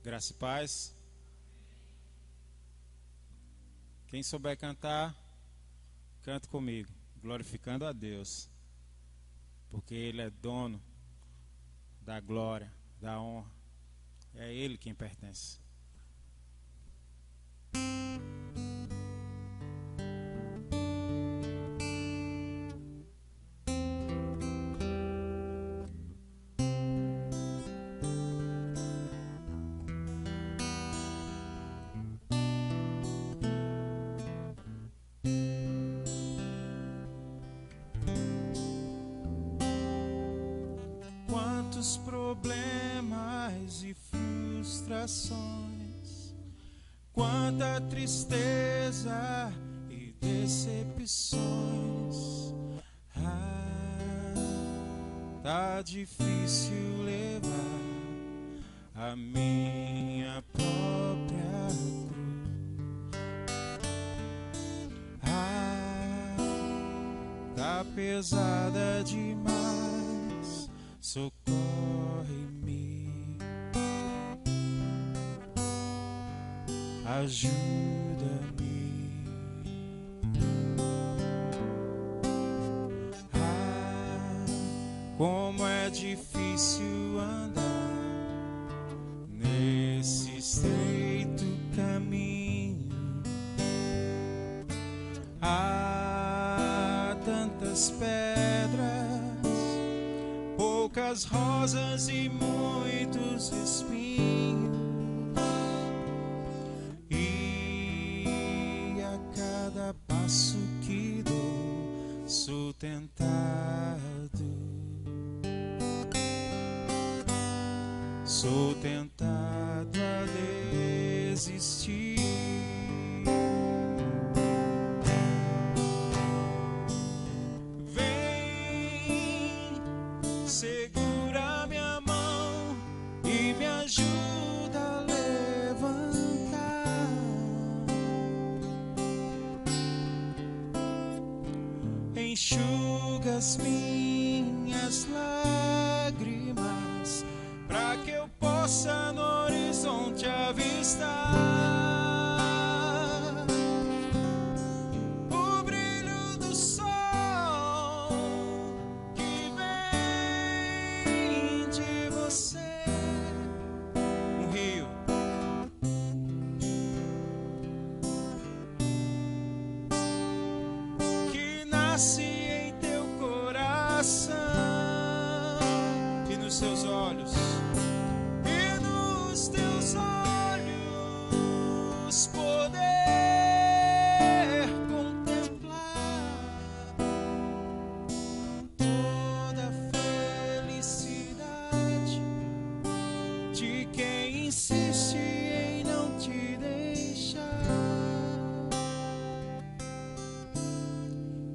Graça e paz. Quem souber cantar, cante comigo, glorificando a Deus, porque Ele é dono da glória, da honra. É a Ele quem pertence. Quantos problemas e frustrações, quanta tristeza e decepções. Tá difícil levar a minha própria cruz. Tá pesada demais. Socorre-me, ajuda-me. Como é difícil andar nesse estreito caminho. Há tantas pedras, poucas rosas e muitos espinhos, e a cada passo que dou sou tentado, sou tentado a desistir. Segura minha mão e me ajuda a levantar. Enxuga as minhas lágrimas, para que eu possa no horizonte avistar o brilho do sol que vem de você. Um rio que nasce em teu coração e nos seus olhos, e nos teus olhos poder contemplar toda a felicidade de quem insiste em não te deixar,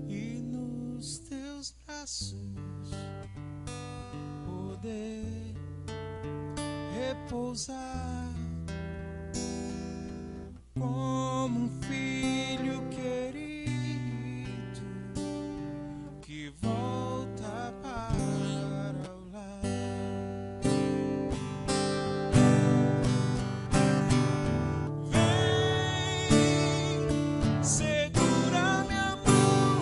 e nos teus braços poder repousar como um filho querido que volta para o lar. Vem, segura minha mão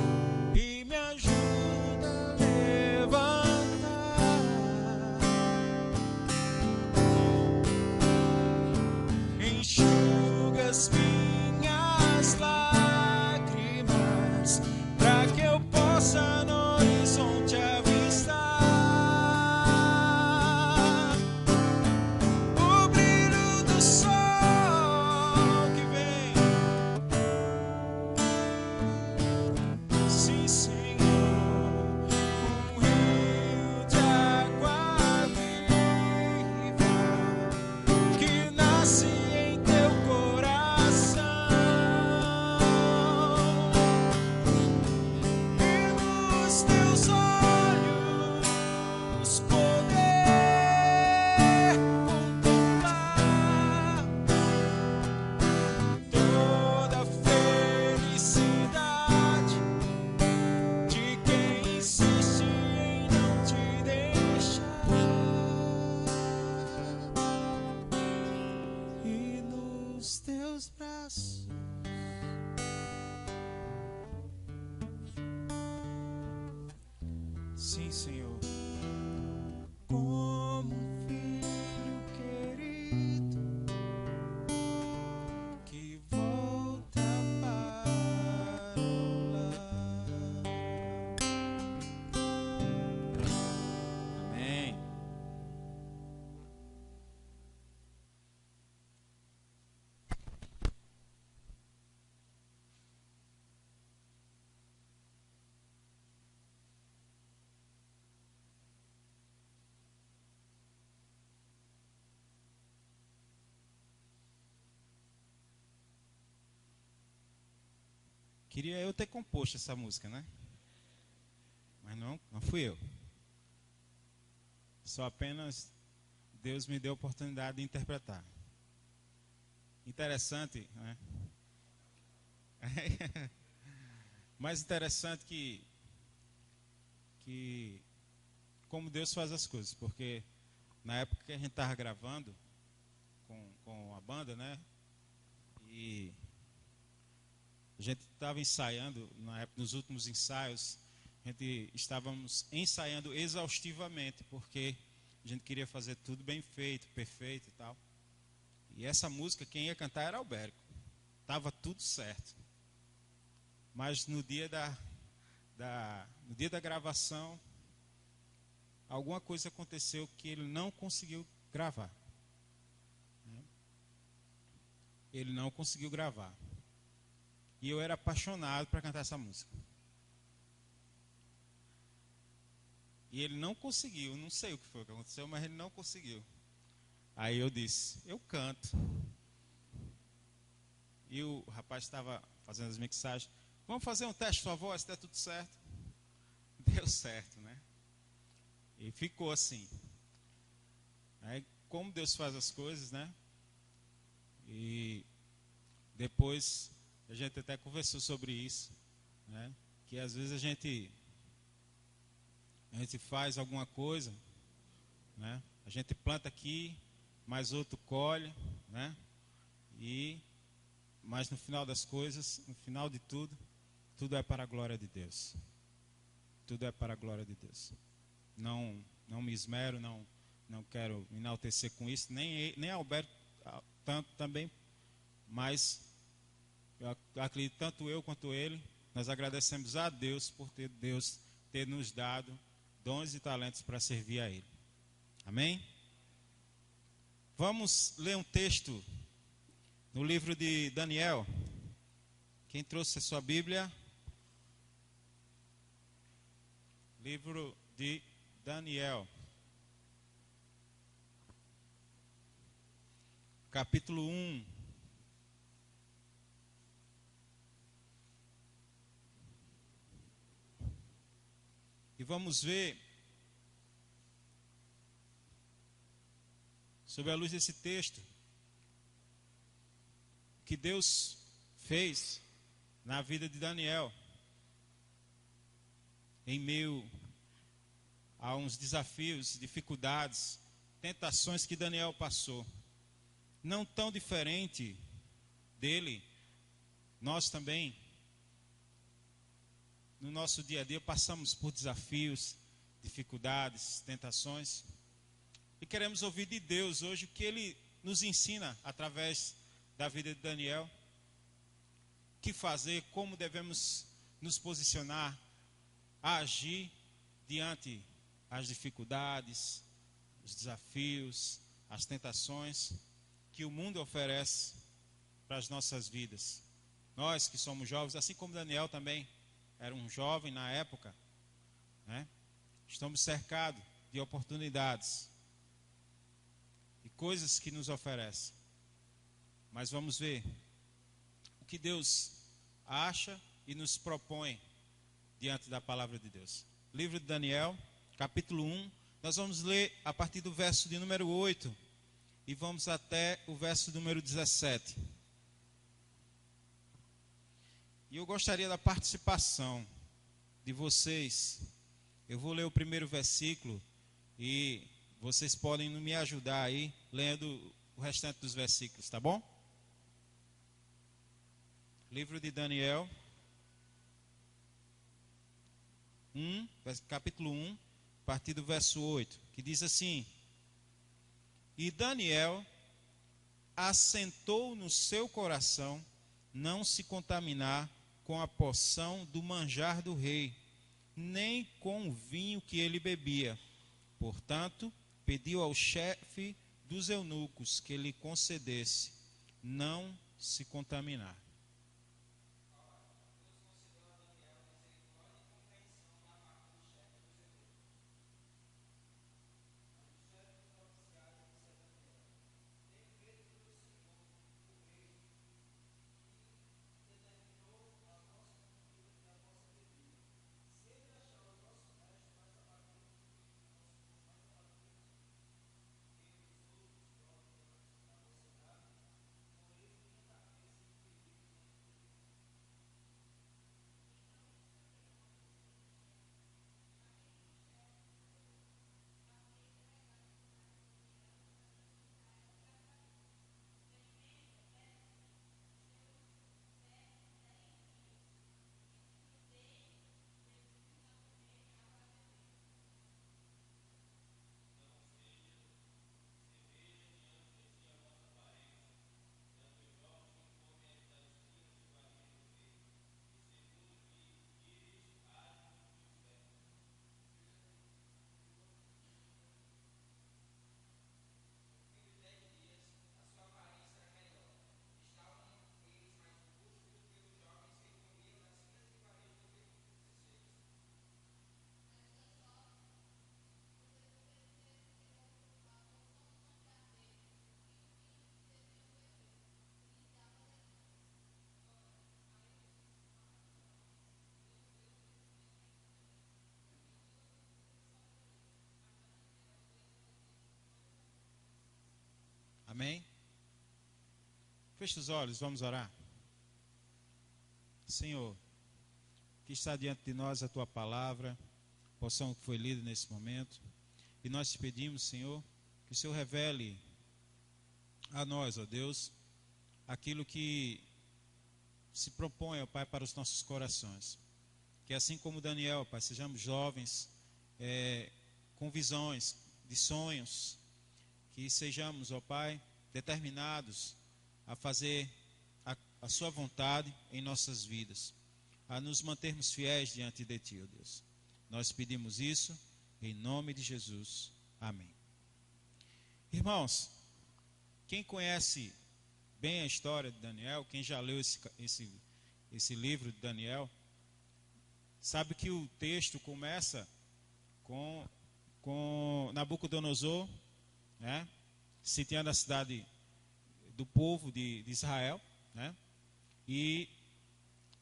e me ajuda a levantar. Enxuga as minhas lágrimas, pra que eu possa no horizonte avistar o brilho do sol que vem. Sim, Senhor, um rio de água viva que nasce em teu coração nos teus braços. Sim, Senhor. Como um filho querido que volta para o lar. Amém. Queria eu ter composto essa música, né? Mas não fui eu. Só apenas Deus me deu a oportunidade de interpretar. Interessante, né? Mais interessante que como Deus faz as coisas, porque na época que a gente estava gravando com a banda, né? E a gente estava ensaiando, na época, nos últimos ensaios, a gente estávamos ensaiando exaustivamente, porque a gente queria fazer tudo bem feito, perfeito e tal. E essa música, quem ia cantar era Albérico. Estava tudo certo. Mas no dia no dia da gravação, alguma coisa aconteceu que ele não conseguiu gravar. Ele não conseguiu gravar. E eu era apaixonado para cantar essa música. E ele não conseguiu, não sei o que foi que aconteceu, mas ele não conseguiu. Aí eu disse, eu canto. E o rapaz estava fazendo as mixagens. Vamos fazer um teste de sua voz, se der tudo certo. Deu certo, né? E ficou assim. Aí, como Deus faz as coisas, né? E depois a gente até conversou sobre isso, né? Que às vezes a gente faz alguma coisa, né? A gente planta aqui, mas outro colhe, né? Mas no final das coisas, no final de tudo, tudo é para a glória de Deus. Tudo é para a glória de Deus. Não me esmero, não quero me enaltecer com isso, nem Alberto tanto também, mas eu acredito tanto eu quanto ele, nós agradecemos a Deus por Deus ter nos dado dons e talentos para servir a Ele. Amém? Vamos ler um texto no livro de Daniel. Quem trouxe a sua Bíblia? Livro de Daniel. Capítulo 1. E vamos ver, sob a luz desse texto, o que Deus fez na vida de Daniel, em meio a uns desafios, dificuldades, tentações que Daniel passou. Não tão diferente dele, nós também, no nosso dia a dia, passamos por desafios, dificuldades, tentações. E queremos ouvir de Deus hoje o que Ele nos ensina através da vida de Daniel. O que fazer, como devemos nos posicionar, agir diante as dificuldades, os desafios, as tentações que o mundo oferece para as nossas vidas. Nós que somos jovens, assim como Daniel também era um jovem na época, né? Estamos cercados de oportunidades e coisas que nos oferecem. Mas vamos ver o que Deus acha e nos propõe diante da palavra de Deus. Livro de Daniel, capítulo 1, nós vamos ler a partir do verso de número 8 e vamos até o verso número 17. E eu gostaria da participação de vocês. Eu vou ler o primeiro versículo e vocês podem me ajudar aí, lendo o restante dos versículos, tá bom? Livro de Daniel, capítulo 1, a partir do verso 8, que diz assim: E Daniel assentou no seu coração não se contaminar com a porção do manjar do rei, nem com o vinho que ele bebia. Portanto, pediu ao chefe dos eunucos que lhe concedesse não se contaminar. Amém? Feche os olhos, vamos orar. Senhor, que está diante de nós a Tua palavra, a porção que foi lida nesse momento. E nós te pedimos, Senhor, que o Senhor revele a nós, ó Deus, aquilo que se propõe, ó Pai, para os nossos corações. Que assim como Daniel, ó Pai, sejamos jovens, com visões, de sonhos, que sejamos, ó Pai, determinados a fazer a Sua vontade em nossas vidas, a nos mantermos fiéis diante de Ti, ó Deus. Nós pedimos isso em nome de Jesus. Amém. Irmãos, quem conhece bem a história de Daniel, quem já leu esse livro de Daniel, sabe que o texto começa com Nabucodonosor, né, sitiando a cidade do povo de Israel, né, e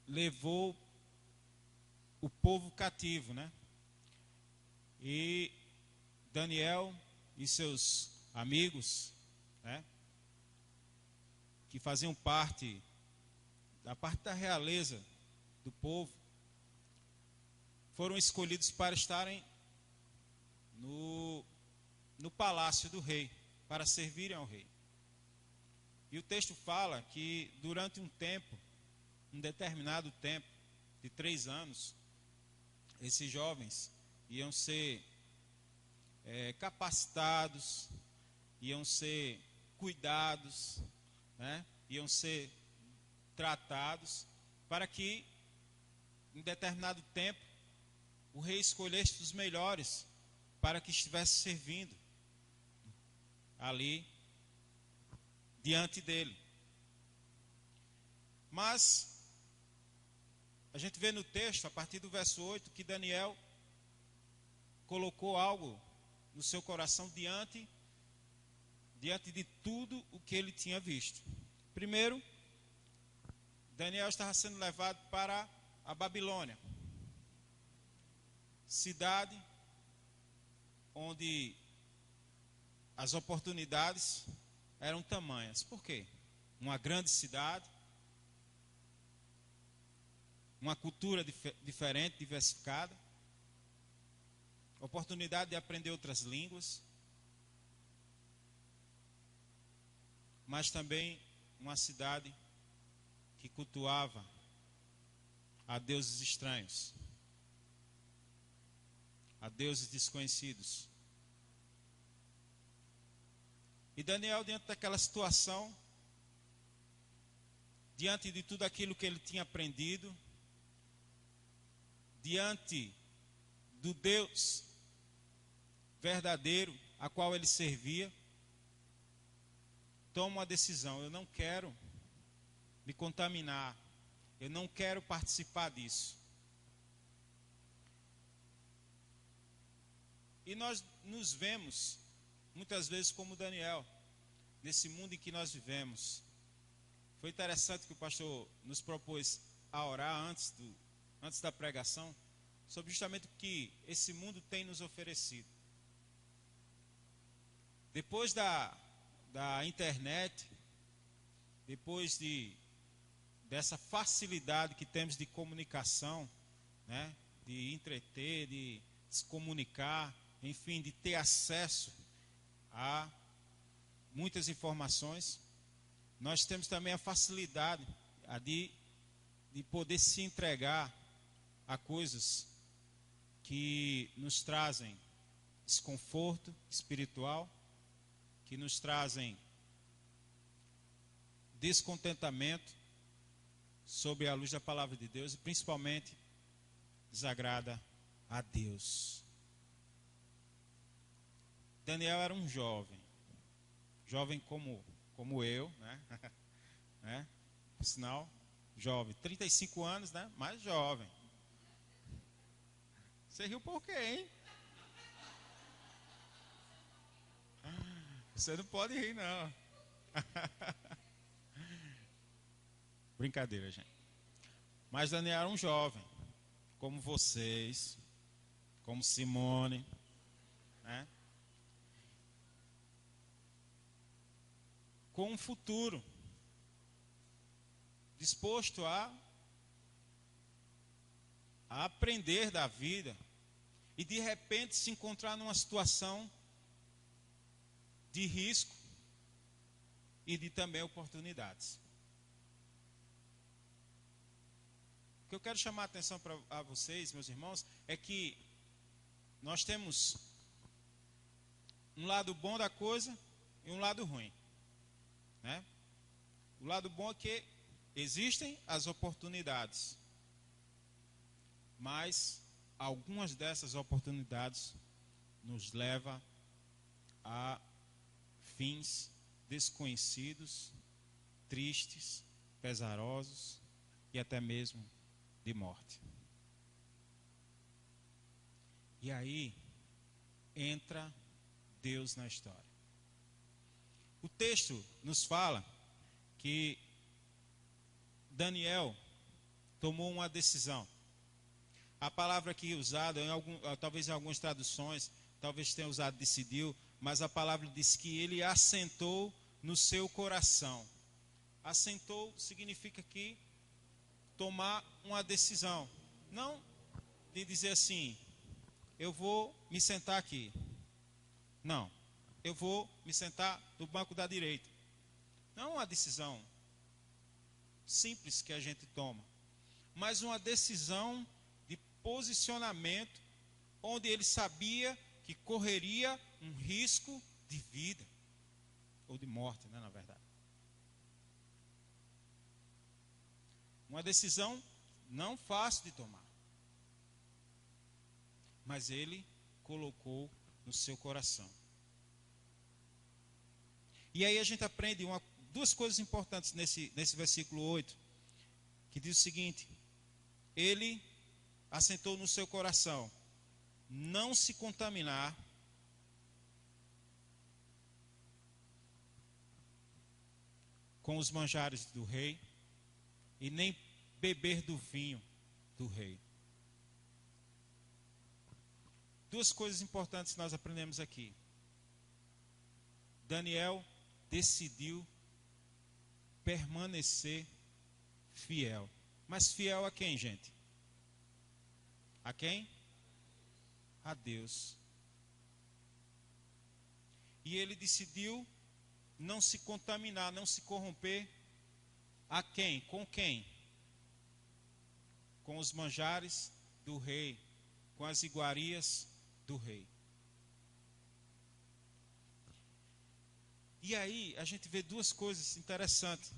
levou o povo cativo, né? E Daniel e seus amigos, né, que faziam parte da realeza do povo, foram escolhidos para estarem no palácio do rei, para servirem ao rei. E o texto fala que durante um determinado tempo, de 3 anos, esses jovens iam ser capacitados, iam ser cuidados, né? Iam ser tratados, para que em determinado tempo o rei escolhesse os melhores para que estivesse servindo ali diante dele. Mas a gente vê no texto, a partir do verso 8, que Daniel colocou algo no seu coração diante de tudo o que ele tinha visto. Primeiro, Daniel estava sendo levado para a Babilônia, cidade onde as oportunidades eram tamanhas. Por quê? Uma grande cidade, uma cultura diferente, diversificada, oportunidade de aprender outras línguas, mas também uma cidade que cultuava a deuses estranhos, a deuses desconhecidos. E Daniel, diante daquela situação, diante de tudo aquilo que ele tinha aprendido, diante do Deus verdadeiro a qual ele servia, toma uma decisão: eu não quero me contaminar, eu não quero participar disso. E nós nos vemos muitas vezes como Daniel, nesse mundo em que nós vivemos. Foi interessante que o pastor nos propôs a orar antes da pregação, sobre justamente o que esse mundo tem nos oferecido. Depois da internet, depois dessa facilidade que temos de comunicação, né, de entreter, de se comunicar, enfim, de ter acesso a muitas informações, nós temos também a facilidade de poder se entregar a coisas que nos trazem desconforto espiritual, que nos trazem descontentamento sob a luz da palavra de Deus e principalmente desagrada a Deus. Daniel era um jovem como eu, né? Por sinal, jovem, 35 anos, né? Mais jovem. Você riu por quê, hein? Você não pode rir, não. Brincadeira, gente. Mas Daniel era um jovem, como vocês, como Simone, né? Com um futuro, disposto a aprender da vida, e de repente se encontrar numa situação de risco e de também oportunidades. O que eu quero chamar a atenção a vocês, meus irmãos, é que nós temos um lado bom da coisa e um lado ruim, né? O lado bom é que existem as oportunidades, mas algumas dessas oportunidades nos levam a fins desconhecidos, tristes, pesarosos e até mesmo de morte. E aí entra Deus na história. O texto nos fala que Daniel tomou uma decisão. A palavra aqui usada, talvez em algumas traduções, talvez tenha usado decidiu, mas a palavra diz que ele assentou no seu coração. Assentou significa que tomar uma decisão. Não de dizer assim, eu vou me sentar aqui. Não, eu vou me sentar no banco da direita. Não é uma decisão simples que a gente toma, mas uma decisão de posicionamento, onde ele sabia que correria um risco de vida, ou de morte, né, na verdade. Uma decisão não fácil de tomar, mas ele colocou no seu coração. E aí a gente aprende duas coisas importantes nesse versículo 8, que diz o seguinte: ele assentou no seu coração não se contaminar com os manjares do rei e nem beber do vinho do rei. Duas coisas importantes nós aprendemos aqui. Daniel decidiu permanecer fiel. Mas fiel a quem, gente? A quem? A Deus. E ele decidiu não se contaminar, não se corromper A quem? Com quem? Com os manjares do rei, com as iguarias do rei. E aí a gente vê duas coisas interessantes: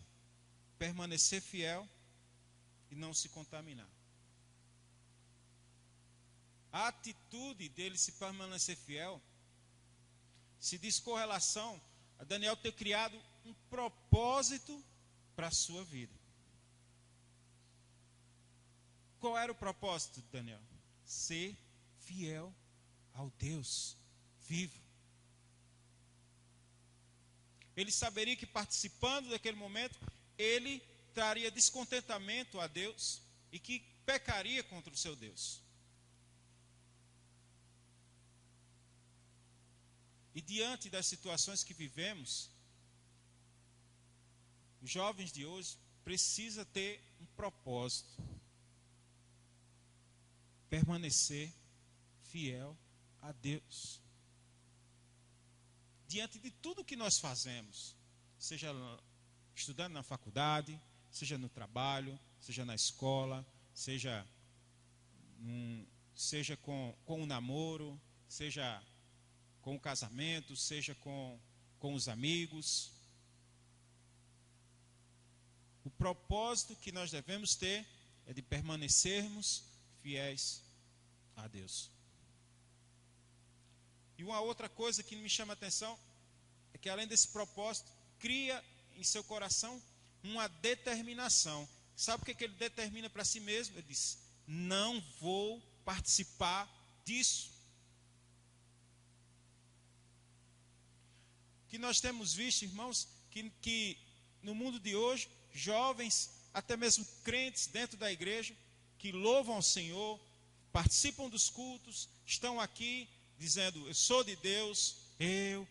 permanecer fiel e não se contaminar. A atitude dele se permanecer fiel se diz com relação a Daniel ter criado um propósito para a sua vida. Qual era o propósito de Daniel? Ser fiel ao Deus vivo. Ele saberia que participando daquele momento, ele traria descontentamento a Deus e que pecaria contra o seu Deus. E diante das situações que vivemos, os jovens de hoje precisam ter um propósito: permanecer fiel a Deus. Diante de tudo que nós fazemos, seja estudando na faculdade, seja no trabalho, seja na escola, seja com o namoro, seja com o casamento, seja com os amigos. O propósito que nós devemos ter é de permanecermos fiéis a Deus. E uma outra coisa que me chama a atenção é que, além desse propósito, cria em seu coração uma determinação. Sabe o que ele determina para si mesmo? Ele diz: não vou participar disso. Que nós temos visto, irmãos, que no mundo de hoje, jovens, até mesmo crentes dentro da igreja, que louvam ao Senhor, participam dos cultos, estão aqui dizendo: eu sou de Deus, eu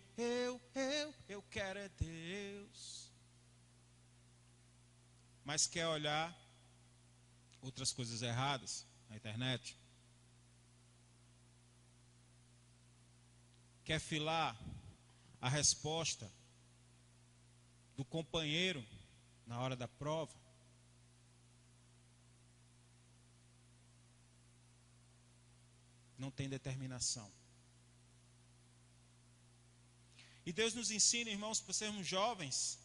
quero é Deus. Mas quer olhar outras coisas erradas na internet. Quer filar a resposta do companheiro na hora da prova. Não tem determinação. E Deus nos ensina, irmãos, para sermos jovens,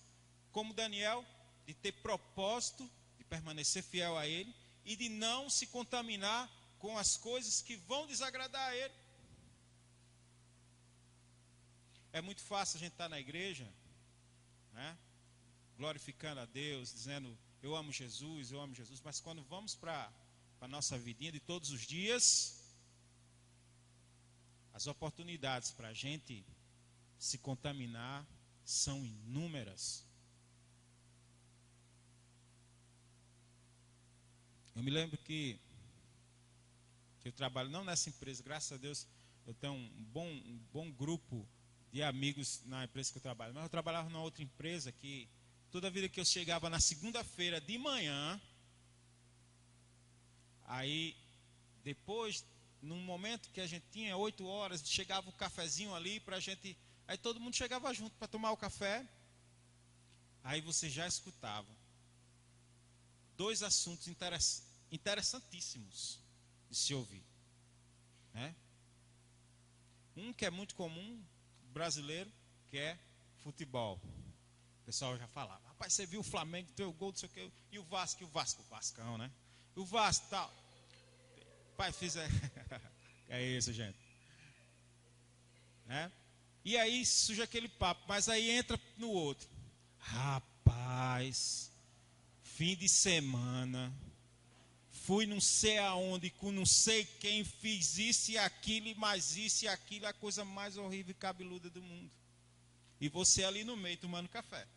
como Daniel, de ter propósito, de permanecer fiel a Ele e de não se contaminar com as coisas que vão desagradar a Ele. É muito fácil a gente estar na igreja, né, glorificando a Deus, dizendo: eu amo Jesus, mas quando vamos para a nossa vidinha de todos os dias, as oportunidades para a gente se contaminar são inúmeras. Eu me lembro que eu trabalho, não nessa empresa, graças a Deus, eu tenho um bom grupo de amigos na empresa que eu trabalho, mas eu trabalhava numa outra empresa que toda vida que eu chegava na segunda-feira de manhã, aí depois, num momento que a gente tinha 8 horas, chegava o cafezinho ali pra gente, aí todo mundo chegava junto para tomar o café, aí você já escutava 2 assuntos interessantíssimos de se ouvir, né? Um que é muito comum, brasileiro, que é futebol. O pessoal já falava: rapaz, você viu o Flamengo, teu gol, não sei o que, e o Vascão, né? E o Vasco, tal. Pai, é isso, gente. Né? E aí surge aquele papo, mas aí entra no outro. Rapaz, fim de semana, fui não sei aonde, com não sei quem, fiz isso e aquilo, e mais isso e aquilo, a coisa mais horrível e cabeluda do mundo. E você ali no meio tomando café.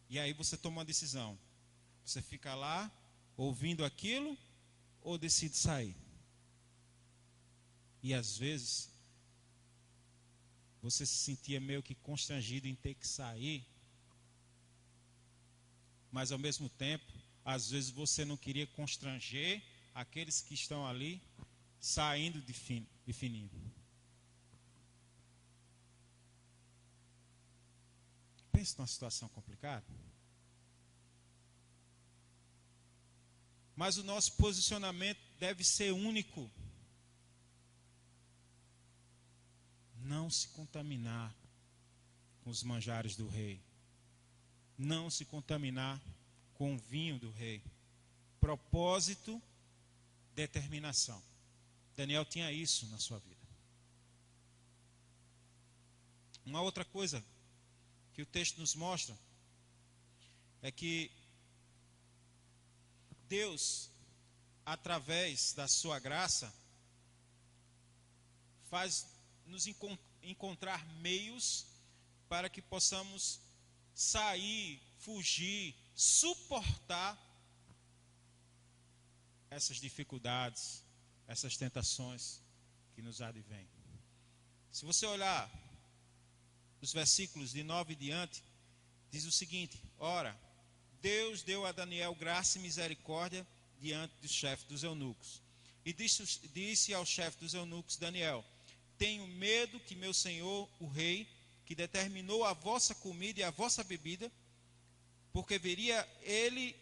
E aí você toma uma decisão. Você fica lá ouvindo aquilo ou decide sair? E às vezes você se sentia meio que constrangido em ter que sair, mas ao mesmo tempo, às vezes você não queria constranger aqueles que estão ali saindo de fininho. Pensa numa situação complicada. Mas o nosso posicionamento deve ser único. Não se contaminar com os manjares do rei. Não se contaminar com o vinho do rei. Propósito, determinação. Daniel tinha isso na sua vida. Uma outra coisa que o texto nos mostra é que Deus, através da sua graça, faz nos encontrar meios para que possamos sair, fugir, suportar essas dificuldades, essas tentações que nos advêm. Se você olhar os versículos de 9 em diante, diz o seguinte: ora, Deus deu a Daniel graça e misericórdia diante do chefe dos eunucos. E disse ao chefe dos eunucos, Daniel: tenho medo que meu senhor, o rei, que determinou a vossa comida e a vossa bebida, porque veria ele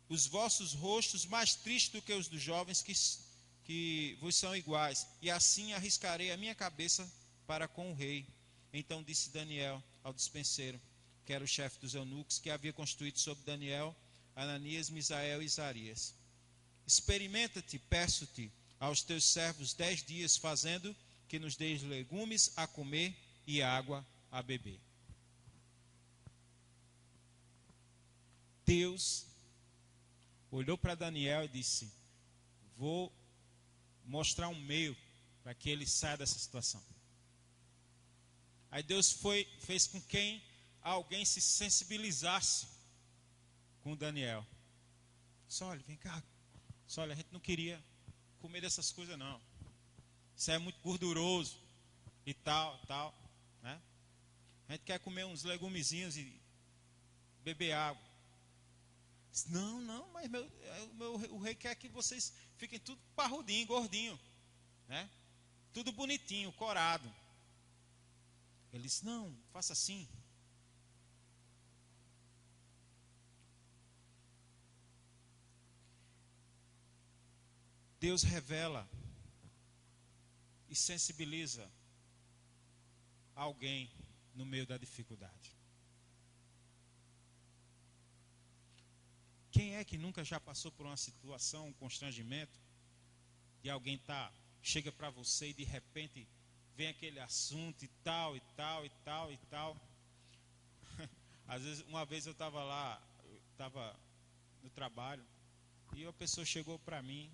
os vossos rostos mais tristes do que os dos jovens que vos são iguais, e assim arriscarei a minha cabeça para com o rei. Então disse Daniel ao dispenseiro, que era o chefe dos eunucos, que havia constituído sobre Daniel, Ananias, Misael e Isarias: experimenta-te, peço-te, aos teus servos 10 dias, fazendo que nos deis legumes a comer e água a beber. Deus olhou para Daniel e disse: vou mostrar um meio para que ele saia dessa situação. Aí Deus fez com que alguém se sensibilizasse com Daniel. Disse: olha, vem cá. Disse: olha, a gente não queria comer dessas coisas não. Isso é muito gorduroso e tal, né? A gente quer comer uns legumezinhos e beber água. Disse: não, mas o rei quer que vocês fiquem tudo parrudinho, gordinho, né? Tudo bonitinho, corado. Ele disse: não, faça assim. Deus revela e sensibiliza alguém no meio da dificuldade. Quem é que nunca já passou por uma situação, um constrangimento, de alguém chega para você e de repente vem aquele assunto e tal, e tal, e tal, e tal. Às vezes, uma vez eu estava no trabalho, e uma pessoa chegou para mim,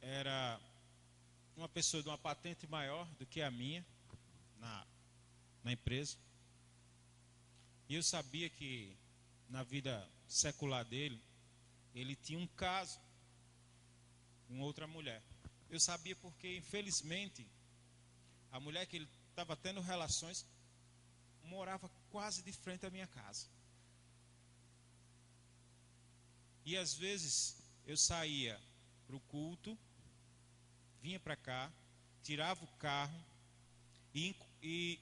era uma pessoa de uma patente maior do que a minha, na empresa, e eu sabia que na vida secular dele, ele tinha um caso com outra mulher. Eu sabia porque, infelizmente, a mulher que ele estava tendo relações morava quase de frente à minha casa. E às vezes eu saía para o culto, vinha para cá, tirava o carro e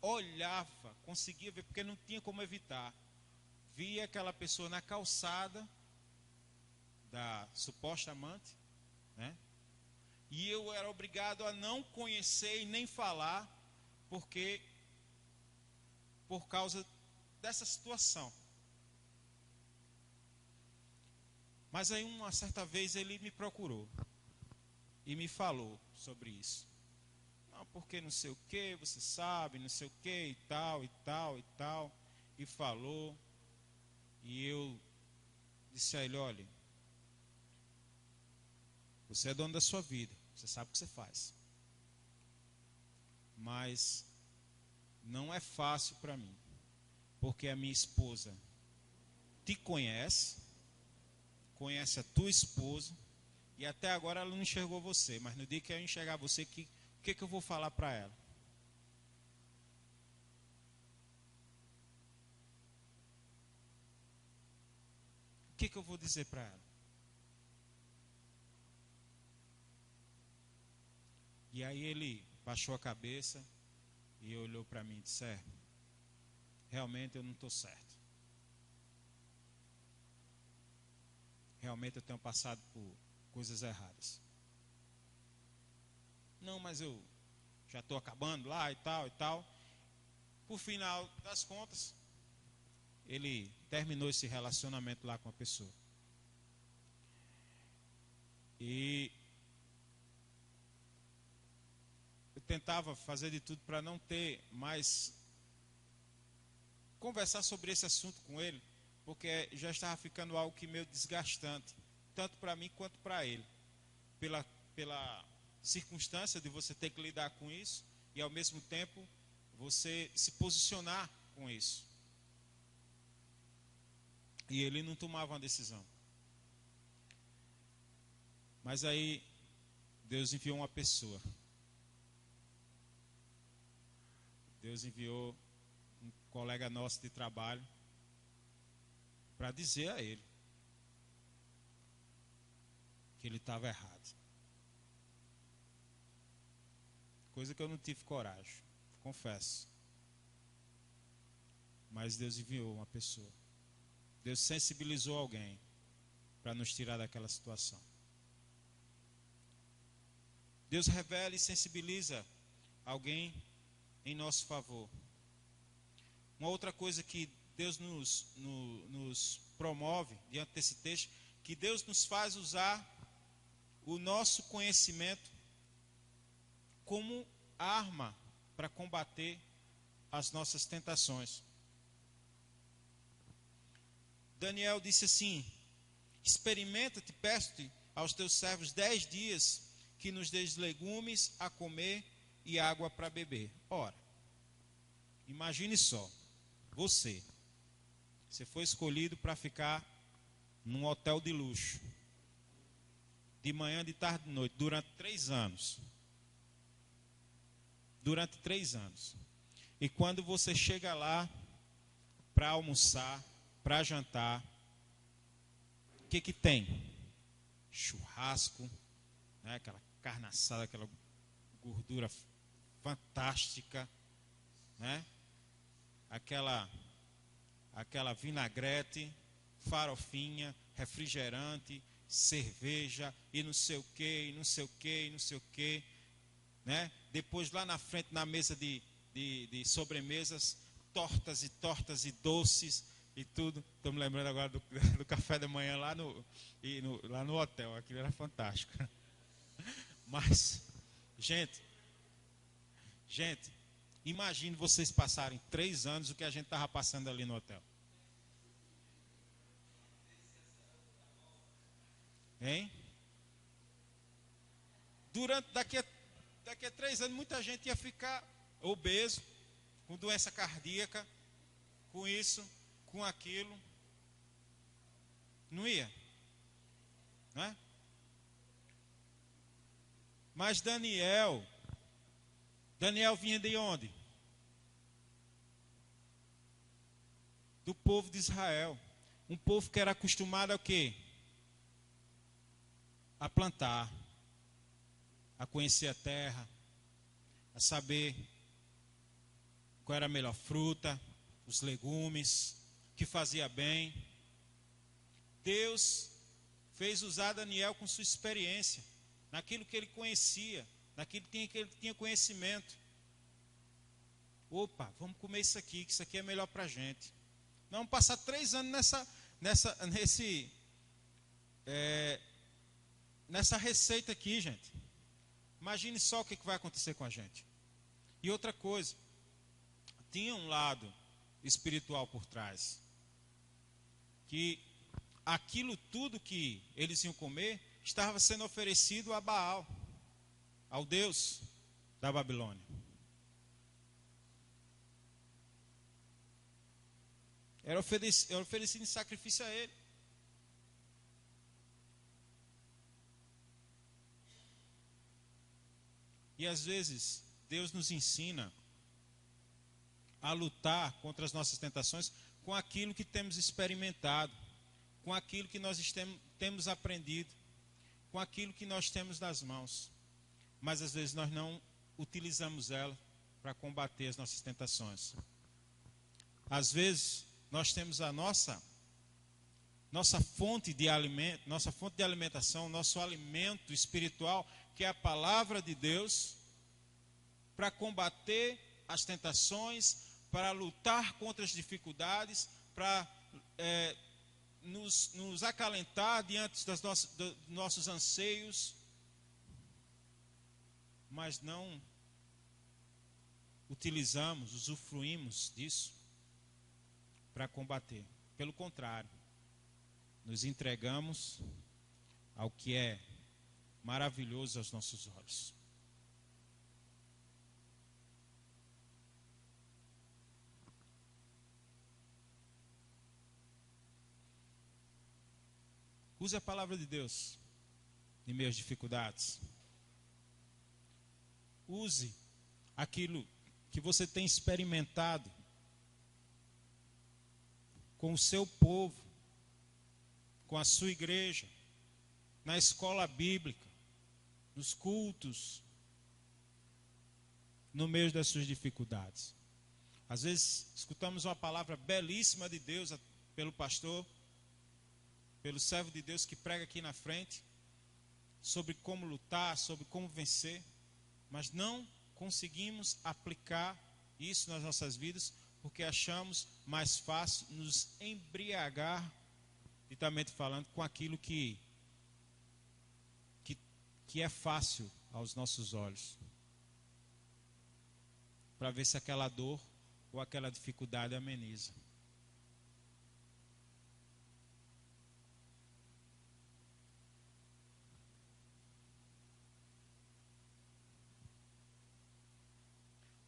olhava, conseguia ver, porque não tinha como evitar. Via aquela pessoa na calçada da suposta amante, né? E eu era obrigado a não conhecer e nem falar, por causa dessa situação. Mas aí uma certa vez ele me procurou e me falou sobre isso. Não, porque não sei o que, você sabe, não sei o que, e tal, e tal, e tal. E falou. E eu disse a ele: olha, você é dono da sua vida, você sabe o que você faz. Mas não é fácil para mim, porque a minha esposa te conhece a tua esposa, e até agora ela não enxergou você, mas no dia que eu enxergar você, o que eu vou falar para ela? O que eu vou dizer para ela? E aí ele baixou a cabeça e olhou para mim e disse: realmente eu não estou certo. realmente eu tenho passado por coisas erradas. Não, mas eu já estou acabando lá e tal e tal. Por final das contas, ele terminou esse relacionamento lá com a pessoa. E eu tentava fazer de tudo para não ter mais conversar sobre esse assunto com ele, porque já estava ficando algo que meio desgastante, tanto para mim quanto para ele, pela circunstância de você ter que lidar com isso e ao mesmo tempo você se posicionar com isso. E ele não tomava uma decisão. Mas aí Deus enviou uma pessoa. Deus enviou um colega nosso de trabalho para dizer a ele que ele estava errado. Coisa que eu não tive coragem, confesso. Mas Deus enviou uma pessoa. Deus sensibilizou alguém para nos tirar daquela situação. Deus revela e sensibiliza alguém em nosso favor. Uma outra coisa que Deus nos promove diante desse texto, que Deus nos faz usar o nosso conhecimento como arma para combater as nossas tentações. Daniel disse assim: experimenta-te, peço-te aos teus servos 10 dias, que nos dês legumes a comer e água para beber. Ora, imagine só, você foi escolhido para ficar num hotel de luxo, de manhã, de tarde, de noite, durante 3 anos. Durante 3 anos. E quando você chega lá para almoçar, para jantar, o que tem? Churrasco, né? Aquela carne assada, aquela gordura fantástica, né? Aquela vinagrete, farofinha, refrigerante, cerveja e não sei o que, e não sei o que, e não sei o que, né? Depois lá na frente, na mesa de sobremesas, tortas e doces e tudo. Estou me lembrando agora do café da manhã lá no hotel. Aquilo era fantástico. Mas, gente, imagine vocês passarem 3 anos o que a gente estava passando ali no hotel. Hein? Daqui a 3 anos, muita gente ia ficar obeso, com doença cardíaca, com isso, com aquilo. Não ia? Não é? Mas Daniel vinha de onde? Do povo de Israel. Um povo que era acostumado a quê? A plantar, a conhecer a terra, a saber qual era a melhor fruta, os legumes, que fazia bem. Deus fez usar Daniel com sua experiência, naquilo que ele conhecia, naquilo que ele tinha conhecimento. Opa, vamos comer isso aqui, que isso aqui é melhor para a gente. Nós vamos passar 3 anos nessa receita aqui, gente. Imagine só o que vai acontecer com a gente. E outra coisa, tinha um lado espiritual por trás, que aquilo tudo que eles iam comer estava sendo oferecido a Baal, ao Deus da Babilônia. Era oferecido em sacrifício a ele. E às vezes Deus nos ensina a lutar contra as nossas tentações com aquilo que temos experimentado, com aquilo que nós temos aprendido, com aquilo que nós temos nas mãos. Mas às vezes nós não utilizamos ela para combater as nossas tentações. Às vezes nós temos nossa fonte de alimento, nossa fonte de alimentação, nosso alimento espiritual, que é a palavra de Deus, para combater as tentações, para lutar contra as dificuldades, para nos acalentar diante dos nossos anseios, mas não utilizamos, usufruímos disso para combater. Pelo contrário, nos entregamos ao que é maravilhoso aos nossos olhos. Use a palavra de Deus em meio às dificuldades. Use aquilo que você tem experimentado com o seu povo, com a sua igreja, na escola bíblica, nos cultos, no meio das suas dificuldades. Às vezes escutamos uma palavra belíssima de Deus pelo pastor, pelo servo de Deus que prega aqui na frente, sobre como lutar, sobre como vencer, mas não conseguimos aplicar isso nas nossas vidas, porque achamos mais fácil nos embriagar, ditamente falando, com aquilo que é fácil aos nossos olhos, para ver se aquela dor ou aquela dificuldade ameniza.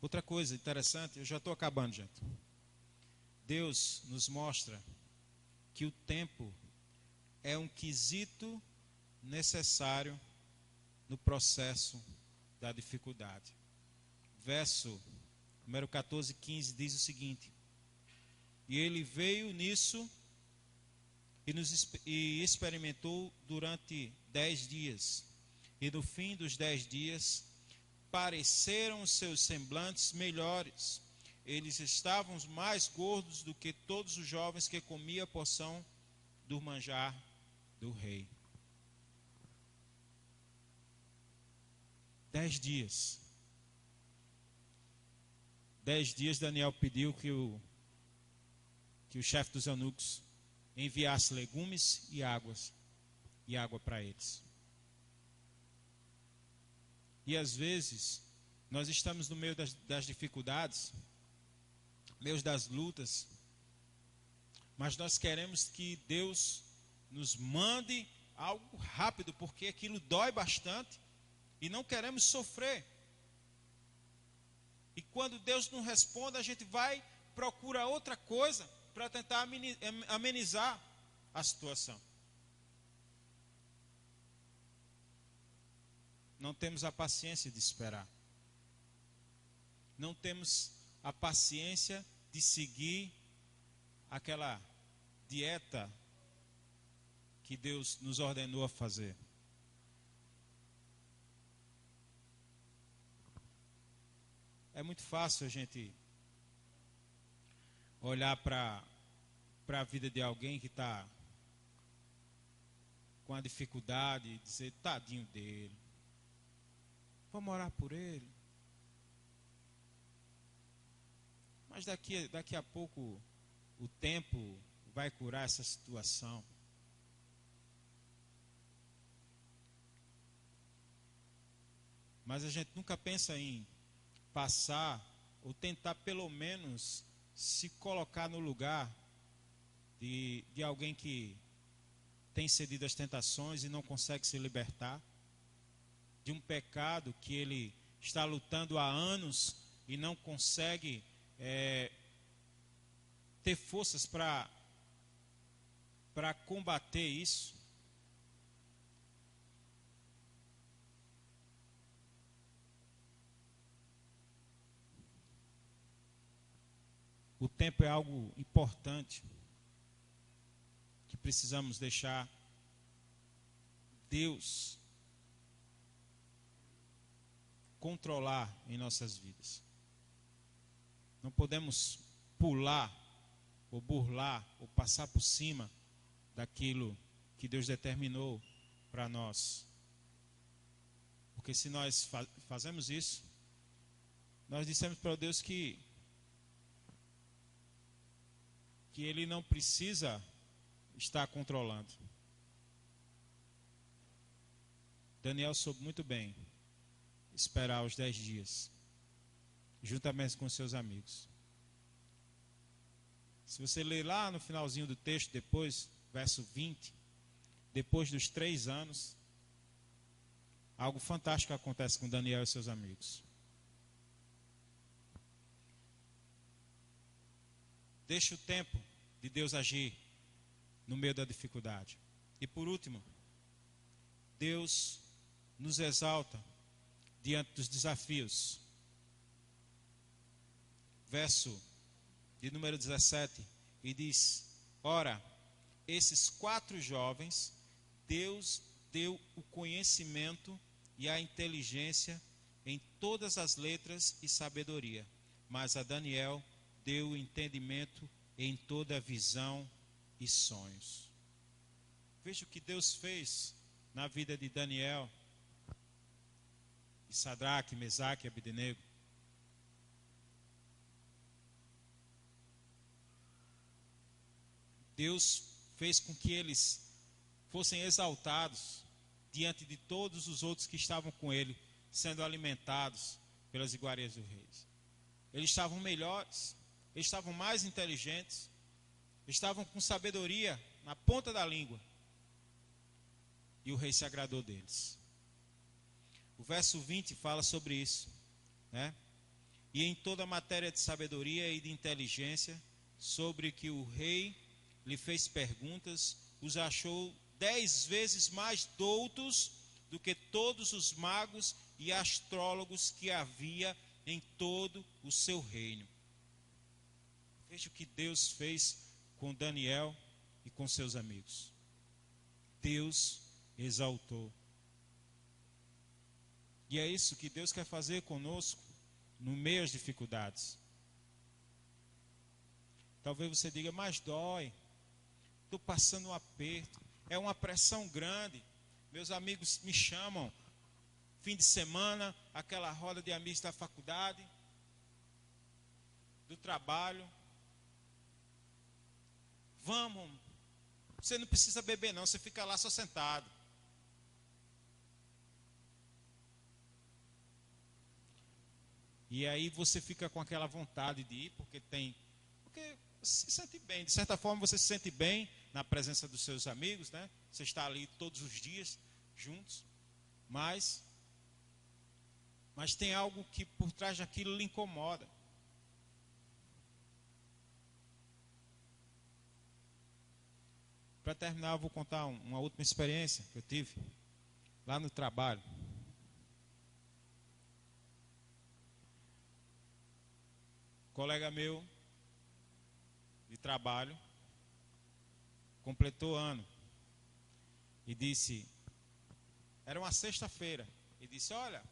Outra coisa interessante, eu já estou acabando, gente. Deus nos mostra que o tempo é um quesito necessário no processo da dificuldade. Verso número 14, 15 diz o seguinte: e ele veio nisso e experimentou durante 10 dias. E no fim dos 10 dias, pareceram os seus semblantes melhores. Eles estavam mais gordos do que todos os jovens que comiam a porção do manjar do rei. 10 dias. 10 dias Daniel pediu que o chefe dos eunucos enviasse legumes e água para eles. E às vezes, nós estamos no meio das dificuldades, no meio das lutas, mas nós queremos que Deus nos mande algo rápido, porque aquilo dói bastante e não queremos sofrer. E quando Deus não responde, a gente vai procurar outra coisa para tentar amenizar a situação. Não temos a paciência de esperar. Não temos a paciência de seguir aquela dieta que Deus nos ordenou a fazer. É muito fácil a gente olhar para a vida de alguém que está com a dificuldade e dizer, tadinho dele, vamos orar por ele. Mas daqui a pouco o tempo vai curar essa situação. Mas a gente nunca pensa em passar ou tentar pelo menos se colocar no lugar de alguém que tem cedido às tentações e não consegue se libertar, de um pecado que ele está lutando há anos e não consegue ter forças para combater isso. O tempo é algo importante que precisamos deixar Deus controlar em nossas vidas. Não podemos pular ou burlar ou passar por cima daquilo que Deus determinou para nós. Porque se nós fazemos isso, nós dissemos para Deus que Ele não precisa estar controlando. Daniel soube muito bem esperar os 10 dias, juntamente com seus amigos. Se você ler lá no finalzinho do texto, depois, verso 20, depois dos 3 anos, algo fantástico acontece com Daniel e seus amigos. Deixa o tempo de Deus agir no meio da dificuldade. E por último, Deus nos exalta diante dos desafios. Verso de número 17, e diz: ora, esses 4 jovens, Deus deu o conhecimento e a inteligência em todas as letras e sabedoria, mas a Daniel deu o entendimento em toda a visão e sonhos. Veja o que Deus fez na vida de Daniel, e Sadraque, Mesaque e Abednego. Deus fez com que eles fossem exaltados diante de todos os outros que estavam com ele, sendo alimentados pelas iguarias do rei. Eles estavam melhores, eles estavam mais inteligentes, estavam com sabedoria na ponta da língua. E o rei se agradou deles. O verso 20 fala sobre isso, né? E em toda matéria de sabedoria e de inteligência, sobre que o rei lhe fez perguntas, os achou 10 vezes mais doutos do que todos os magos e astrólogos que havia em todo o seu reino. Veja o que Deus fez com Daniel e com seus amigos. Deus exaltou. E é isso que Deus quer fazer conosco no meio das dificuldades. Talvez você diga, mas dói, estou passando um aperto, é uma pressão grande. Meus amigos me chamam, fim de semana, aquela roda de amigos da faculdade, do trabalho. Vamos, você não precisa beber não, você fica lá só sentado. E aí você fica com aquela vontade de ir, porque você se sente bem. De certa forma você se sente bem na presença dos seus amigos, né? Você está ali todos os dias juntos. Mas tem algo que por trás daquilo lhe incomoda. Para terminar, eu vou contar uma última experiência que eu tive lá no trabalho. Colega meu de trabalho completou ano e disse, era uma sexta-feira, e disse, olha,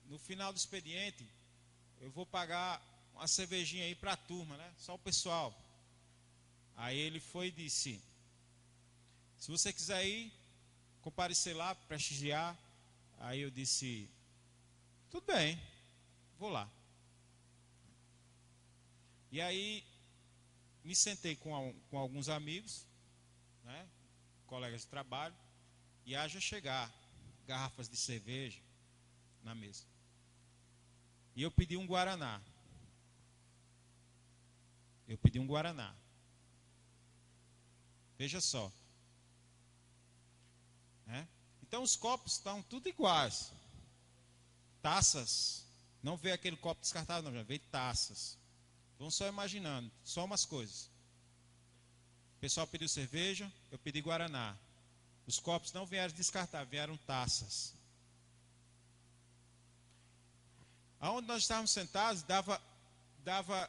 no final do expediente eu vou pagar uma cervejinha aí para a turma, né? Só o pessoal. Aí ele foi e disse, se você quiser ir, comparecer lá, prestigiar. Aí eu disse, tudo bem, vou lá. E aí me sentei com alguns amigos, né, colegas de trabalho, e haja chegar garrafas de cerveja na mesa. E eu pedi um guaraná. Veja só. Né? Então os copos estão tudo iguais. Taças. Não veio aquele copo descartável, não, já veio taças. Vão só imaginando, só umas coisas. O pessoal pediu cerveja, eu pedi guaraná. Os copos não vieram descartar, vieram taças. Aonde nós estávamos sentados,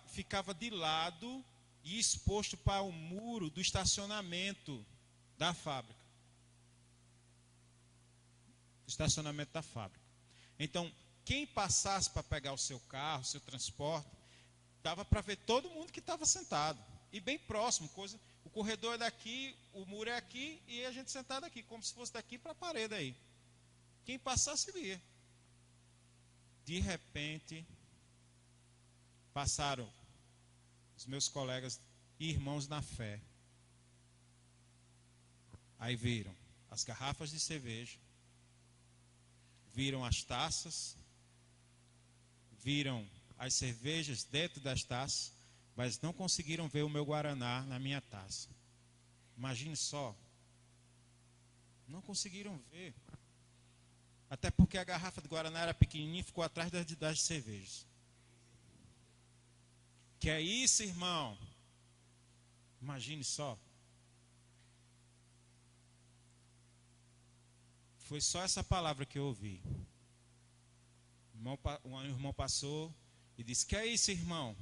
ficava de lado e exposto para o muro do estacionamento da fábrica. Estacionamento da fábrica. Então, quem passasse para pegar o seu carro, o seu transporte, dava para ver todo mundo que estava sentado. E bem próximo, O corredor é daqui, o muro é aqui, e a gente sentado aqui, como se fosse daqui para a parede aí. Quem passasse via. De repente, passaram os meus colegas e irmãos na fé. Aí viram as garrafas de cerveja, viram as taças, viram as cervejas dentro das taças, mas não conseguiram ver o meu guaraná na minha taça. Imagine só. Não conseguiram ver. Até porque a garrafa de guaraná era pequenininha e ficou atrás das cervejas. Que é isso, irmão? Imagine só. Foi só essa palavra que eu ouvi. Um irmão passou e disse: que é isso, irmão?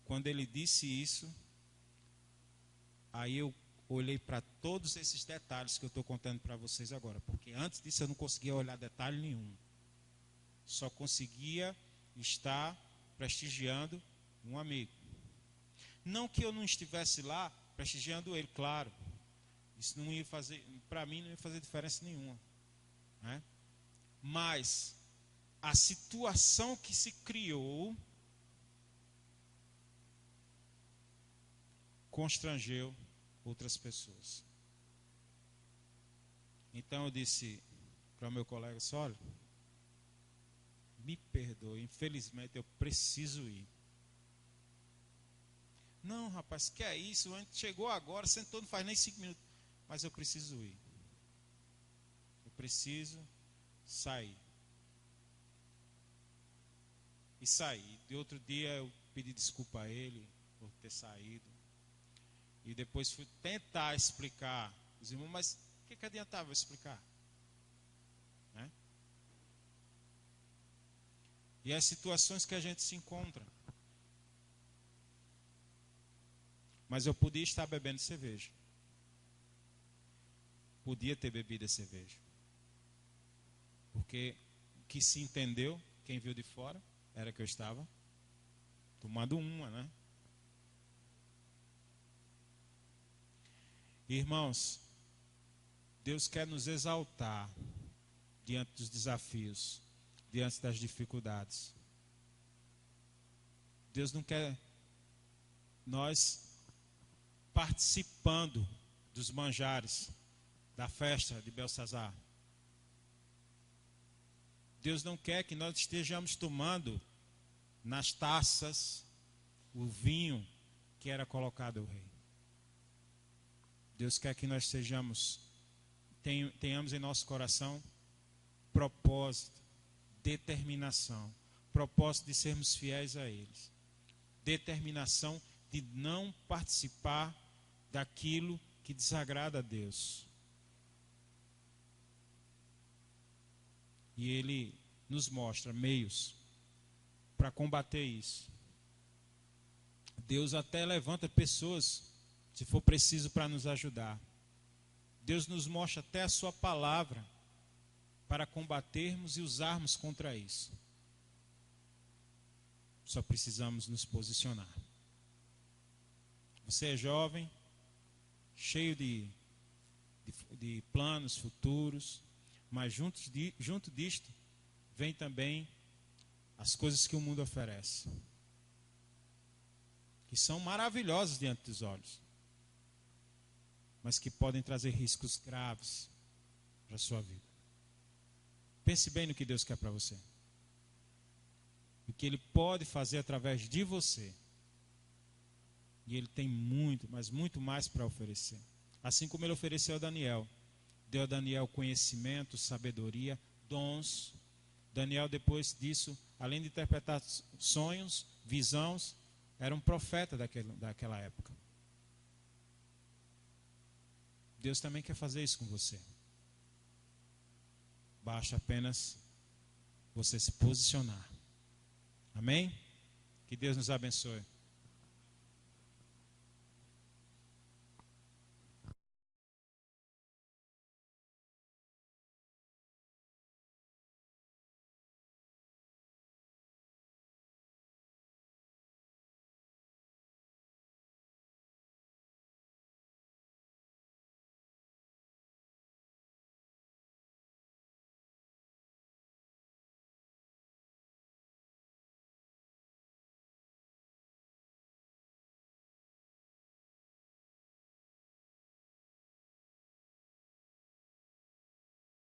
Quando ele disse isso, aí eu olhei para todos esses detalhes que eu estou contando para vocês agora. Porque antes disso eu não conseguia olhar detalhe nenhum. Só conseguia estar prestigiando um amigo. Não que eu não estivesse lá prestigiando ele, claro. Isso não ia fazer, para mim não ia fazer diferença nenhuma, né? Mas a situação que se criou constrangeu outras pessoas. Então eu disse para o meu colega: olha, me perdoe, infelizmente eu preciso ir. Não, rapaz, que é isso? A gente chegou agora, sentou, não faz nem 5 minutos. Mas eu preciso ir. Eu preciso sair. E saí. De outro dia eu pedi desculpa a ele por ter saído. E depois fui tentar explicar os irmãos, mas o que adiantava eu explicar? Né? E as situações que a gente se encontra. Mas eu podia estar bebendo cerveja. Podia ter bebido a cerveja. Porque o que se entendeu, quem viu de fora, era que eu estava tomando uma, né? Irmãos, Deus quer nos exaltar diante dos desafios, diante das dificuldades. Deus não quer nós participando dos manjares da festa de Belsazar. Deus não quer que nós estejamos tomando nas taças o vinho que era colocado ao rei. Deus quer que nós tenhamos em nosso coração propósito, determinação, propósito de sermos fiéis a eles, determinação de não participar daquilo que desagrada a Deus. E Ele nos mostra meios para combater isso. Deus até levanta pessoas, se for preciso, para nos ajudar. Deus nos mostra até a sua palavra para combatermos e usarmos contra isso. Só precisamos nos posicionar. Você é jovem, cheio de planos futuros, mas junto disto vem também as coisas que o mundo oferece, que são maravilhosas diante dos olhos, mas que podem trazer riscos graves para a sua vida. Pense bem no que Deus quer para você. O que Ele pode fazer através de você. E Ele tem muito, mas muito mais para oferecer. Assim como Ele ofereceu a Daniel. Deu a Daniel conhecimento, sabedoria, dons. Daniel, depois disso, além de interpretar sonhos, visões, era um profeta daquela época. Deus também quer fazer isso com você. Basta apenas você se posicionar. Amém? Que Deus nos abençoe.